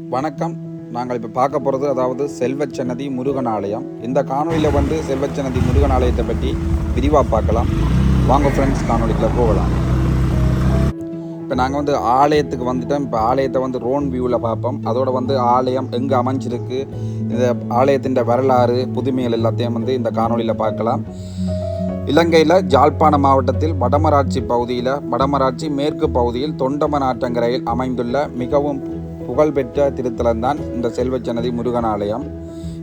வணக்கம். நாங்கள் இப்போ பார்க்க போகிறது அதாவது செல்வச்சன்னதி முருகன் ஆலயம். இந்த காணொலியில் வந்து செல்வச்சன்னதி முருகன் ஆலயத்தை பற்றி விரிவாக பார்க்கலாம். வாங்க ஃப்ரெண்ட்ஸ், காணொலிக்குள்ள போகலாம். இப்போ நாங்கள் வந்து ஆலயத்துக்கு வந்துட்டோம். இப்போ ஆலயத்தை வந்து ரோன் வியூவில் பார்ப்போம். அதோட வந்து ஆலயம் எங்கே அமைஞ்சிருக்கு, இந்த ஆலயத்தின் வரலாறு, புதுமைகள் எல்லாத்தையும் வந்து இந்த காணொலியில் பார்க்கலாம். இலங்கையில் ஜாழ்ப்பாண மாவட்டத்தில் வடமராட்சி பகுதியில் வடமராட்சி மேற்கு பகுதியில் தொண்டமன் ஆற்றங்கரையில் அமைந்துள்ள மிகவும் புகழ்பெற்ற திருத்தலம்தான் இந்த செல்வச்சன்னதி முருகன் ஆலயம்.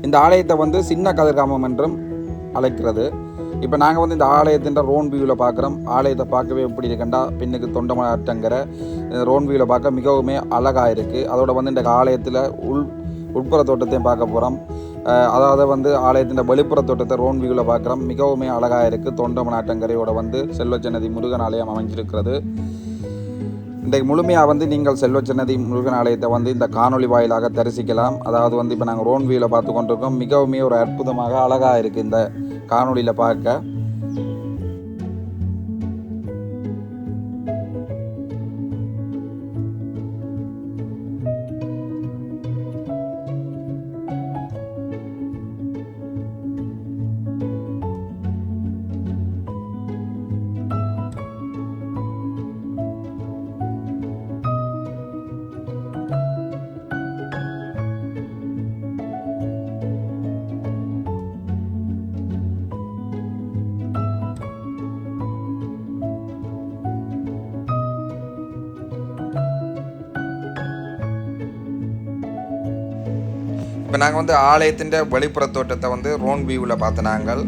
இந்த ஆலயத்தை வந்து சின்ன கதிர்காமம் என்றும் அழைக்கிறது. இப்போ நாங்கள் வந்து இந்த ஆலயத்தின் ரோன் வியூவில் பார்க்குறோம். ஆலயத்தை பார்க்கவே எப்படி இருக்குண்டா, பின்னுக்கு தொண்டமன் ஆற்றங்கரை ரோன் வியூவில் பார்க்க மிகவுமே அழகாக இருக்குது. அதோட வந்து இந்த ஆலயத்தில் உட்புற தோட்டத்தையும் பார்க்க போகிறோம். அதாவது வந்து ஆலயத்தின் வெளிப்புற தோட்டத்தை ரோன் வியூவில் பார்க்குறோம். மிகவுமே அழகாக இருக்குது. தொண்டமன் ஆற்றங்கரையோட வந்து செல்வச்சன்னதி முருகன் ஆலயம் அமைஞ்சிருக்கிறது. இன்றைக்கு முழுமையாக வந்து நீங்கள் செல்வச்சன்னதி முருகன் ஆலயத்தை வந்து இந்த காணொலி வாயிலாக தரிசிக்கலாம். அதாவது வந்து இப்போ நாங்கள் ரோன் வியூவில் பார்த்து கொண்டிருக்கோம். மிகவுமே ஒரு அற்புதமாக அழகாக இருக்குது இந்த காணொலியில் பார்க்க. இப்போ நாங்கள் வந்து ஆலயத்தின் வெளிப்புற தோட்டத்தை வந்து ரோன் வியூவில் பார்த்து நாங்கள்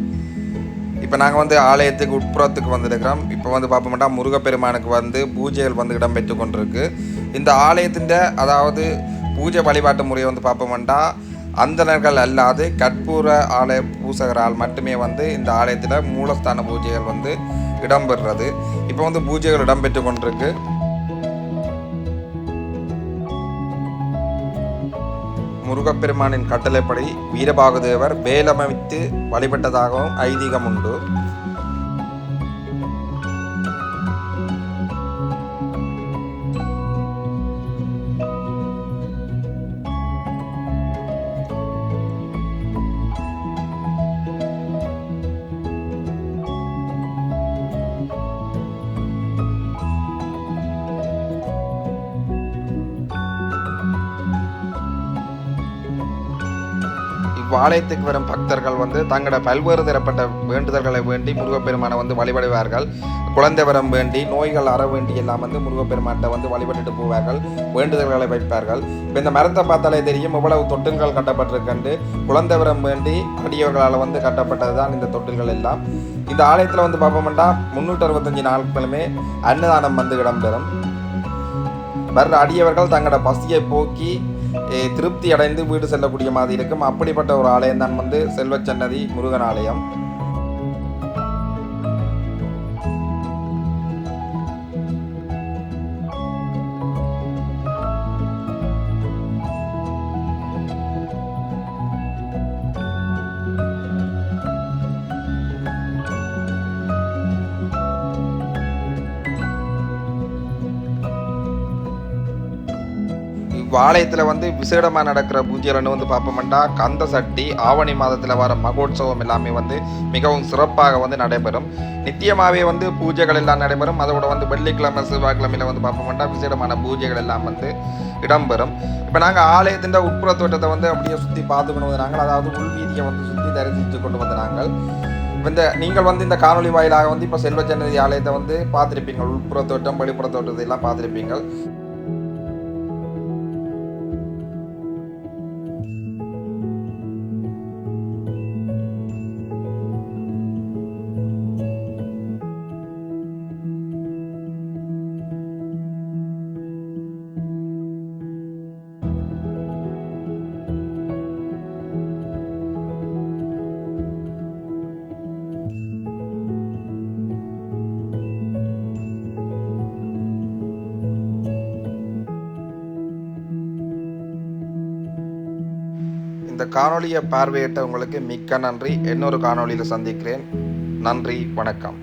இப்போ நாங்கள் வந்து ஆலயத்துக்கு உட்புறத்துக்கு வந்துருக்கிறோம். இப்போ வந்து பார்ப்போம்னா முருகப்பெருமானுக்கு வந்து பூஜைகள் வந்து இடம்பெற்று கொண்டிருக்கு. இந்த ஆலயத்தின் அதாவது பூஜை வழிபாட்டு முறையை வந்து பார்ப்போம்னா அந்தணர்கள் அல்லாது கற்பூர ஆலய பூசகரால் மட்டுமே வந்து இந்த ஆலயத்தில் மூலஸ்தான பூஜைகள் வந்து இடம்பெறுறது. இப்போ வந்து பூஜைகள் இடம்பெற்று கொண்டிருக்கு. முருகப்பெருமானின் கட்டளைப்படி வீரபாகுதேவர் வேலமைத்து வழிபட்டதாகவும் ஐதீகம் உண்டு. இவ்வாலயத்துக்கு வரும் பக்தர்கள் வந்து தங்களோட பல்வேறு தரப்பட்ட வேண்டுதல்களை வேண்டி முருகப்பெருமானை வந்து வழிபடுவார்கள். குழந்தை வரம் வேண்டி, நோய்கள் அற வேண்டி எல்லாம் வந்து முருகப்பெருமான்கிட்ட வந்து வழிபட்டுட்டு போவார்கள், வேண்டுதல்களை வைப்பார்கள். இப்போ இந்த மரத்தை பார்த்தாலே தெரியும் இவ்வளவு தொட்டில்கள் கட்டப்பட்டிருக்கண்டு. குழந்தை வரம் வேண்டி அடியவர்களால் வந்து கட்டப்பட்டது தான் இந்த தொட்டில்கள் எல்லாம். இந்த ஆலயத்தில் வந்து பார்ப்போம்னா 365 நாட்களுமே அன்னதானம் வந்து இடம்பெறும். வர்ற அடியவர்கள் தங்களோட பசியை போக்கி திருப்தி அடைந்து வீடு செல்லக்கூடிய மாதிரி இருக்கும். அப்படிப்பட்ட ஒரு ஆலயம் தான் வந்து செல்வச்சன்னதி முருகன் ஆலயம். ஆலயத்தில் வந்து விசேடமாக நடக்கிற பூஜைகள்னு வந்து பார்ப்போம்னா கந்த சட்டி, ஆவணி மாதத்தில் வர மகோத்சவம் எல்லாமே வந்து மிகவும் சிறப்பாக வந்து நடைபெறும். நித்தியமாகவே வந்து பூஜைகள் எல்லாம் நடைபெறும். அதோட வந்து வெள்ளிக்கிழமை செவ்வாய்க்கிழமையில் வந்து பார்ப்போம்னா விசேடமான பூஜைகள் எல்லாம் வந்து இடம்பெறும். இப்போ நாங்கள் ஆலயத்தின் உட்புற தோட்டத்தை வந்து அப்படியே சுற்றி பார்த்துக்கணும் வந்து நாங்கள், அதாவது உள்வீதியை வந்து சுற்றி தரிசித்து கொண்டு வந்து நாங்கள் நீங்கள் வந்து இந்த காணொலி வாயிலாக வந்து இப்போ செல்வச்சன்னதி ஆலயத்தை வந்து பார்த்துருப்பீங்க. உட்புற தோட்டம், வெளிப்புற தோட்டத்தை எல்லாம் பார்த்துருப்பீங்க. இந்த காணொலியை பார்வையிட்ட உங்களுக்கு மிக்க நன்றி. இன்னொரு காணொலியில் சந்திக்கிறேன். நன்றி, வணக்கம்.